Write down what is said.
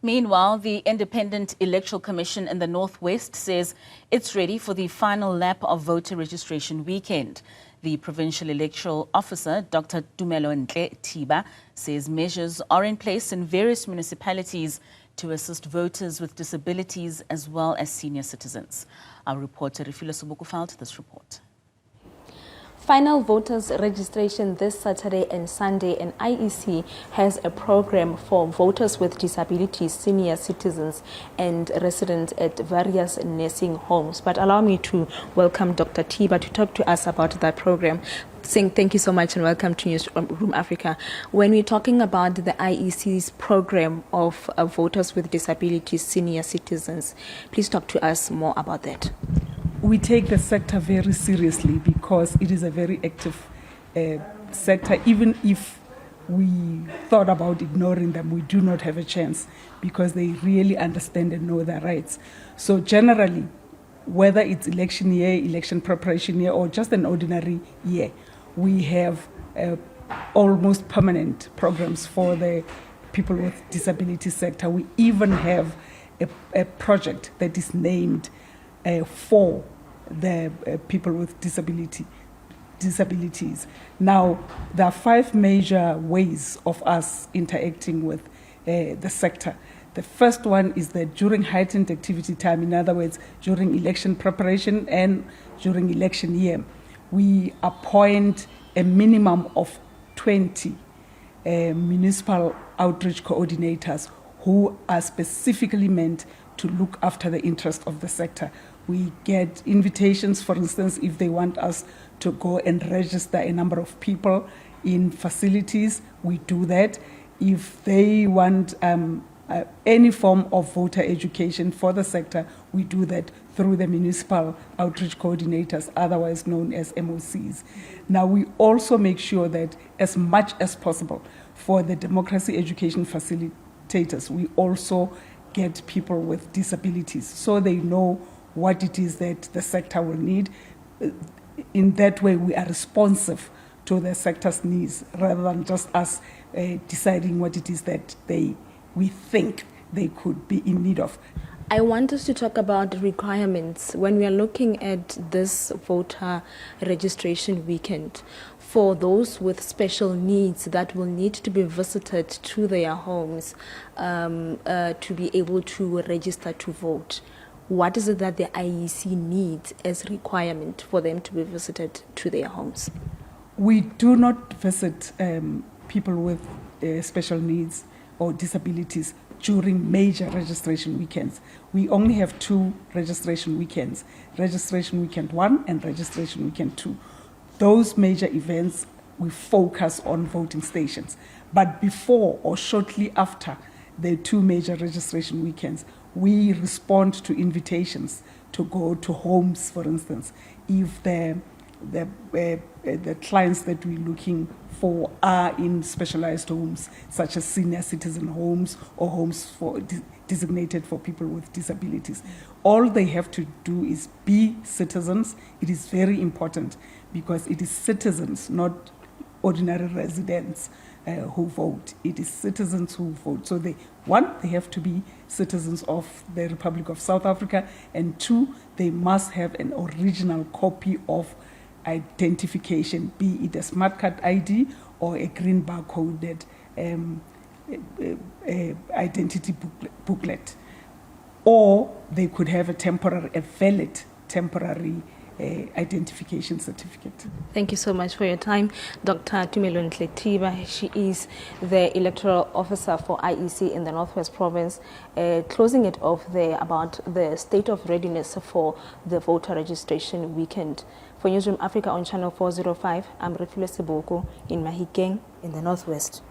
Meanwhile, the Independent Electoral Commission in the Northwest says it's ready for the final lap of voter registration weekend. The provincial electoral officer, Dr Tumelontle Thiba, says measures are in place in various municipalities to assist voters with disabilities as well as senior citizens. Our reporter Refiloe Seboko filed this report. Final voters registration this Saturday and Sunday, and IEC has a program for voters with disabilities, senior citizens and residents at various nursing homes. But allow me to welcome Dr. Thiba to talk to us about that program. Saying thank you so much and welcome to Newzroom Afrika. When we're talking about the IEC's program of voters with disabilities, senior citizens, please talk to us more about that. We take the sector very seriously because it is a very active sector. Even if we thought about ignoring them, we do not have a chance because they really understand and know their rights. So generally, whether it's election year, election preparation year, or just an ordinary year, we have almost permanent programs for the people with disability sector. We even have a project that is named for the people with disabilities. Now, there are 5 major ways of us interacting with the sector. The first one is that during heightened activity time, in other words, during election preparation and during election year, we appoint a minimum of 20 municipal outreach coordinators who are specifically meant to look after the interest of the sector. We get invitations, for instance, if they want us to go and register a number of people in facilities, we do that. If they want any form of voter education for the sector, we do that through the municipal outreach coordinators, otherwise known as MOCs. Now, we also make sure that as much as possible for the democracy education facilitators, we also get people with disabilities so they know what it is that the sector will need. In that way, we are responsive to the sector's needs rather than just us deciding what it is that we think they could be in need of. I want us to talk about requirements when we are looking at this voter registration weekend for those with special needs that will need to be visited to their homes to be able to register to vote. What is it that the IEC needs as requirement for them to be visited to their homes? We do not visit people with special needs or disabilities during major registration weekends. We only have 2 registration weekends, registration weekend 1 and registration weekend 2. Those major events, we focus on voting stations. But before or shortly after the 2 major registration weekends, we respond to invitations to go to homes, for instance, if the clients that we're looking for are in specialized homes, such as senior citizen homes or homes designated for people with disabilities. All they have to do is be citizens. It is very important because it is citizens, not ordinary residents who vote. It is citizens who vote. So they have to be citizens of the Republic of South Africa, and 2, they must have an original copy of identification, be it a smart card ID or a green barcoded identity booklet. Or they could have a valid temporary identification certificate. Thank you so much for your time, Dr. Tumelontle Thiba. She is the electoral officer for IEC in the Northwest Province. Closing it off there about the state of readiness for the voter registration weekend. For Newzroom Afrika on channel 405, I'm Refiloe Seboko in Mahikeng in the Northwest.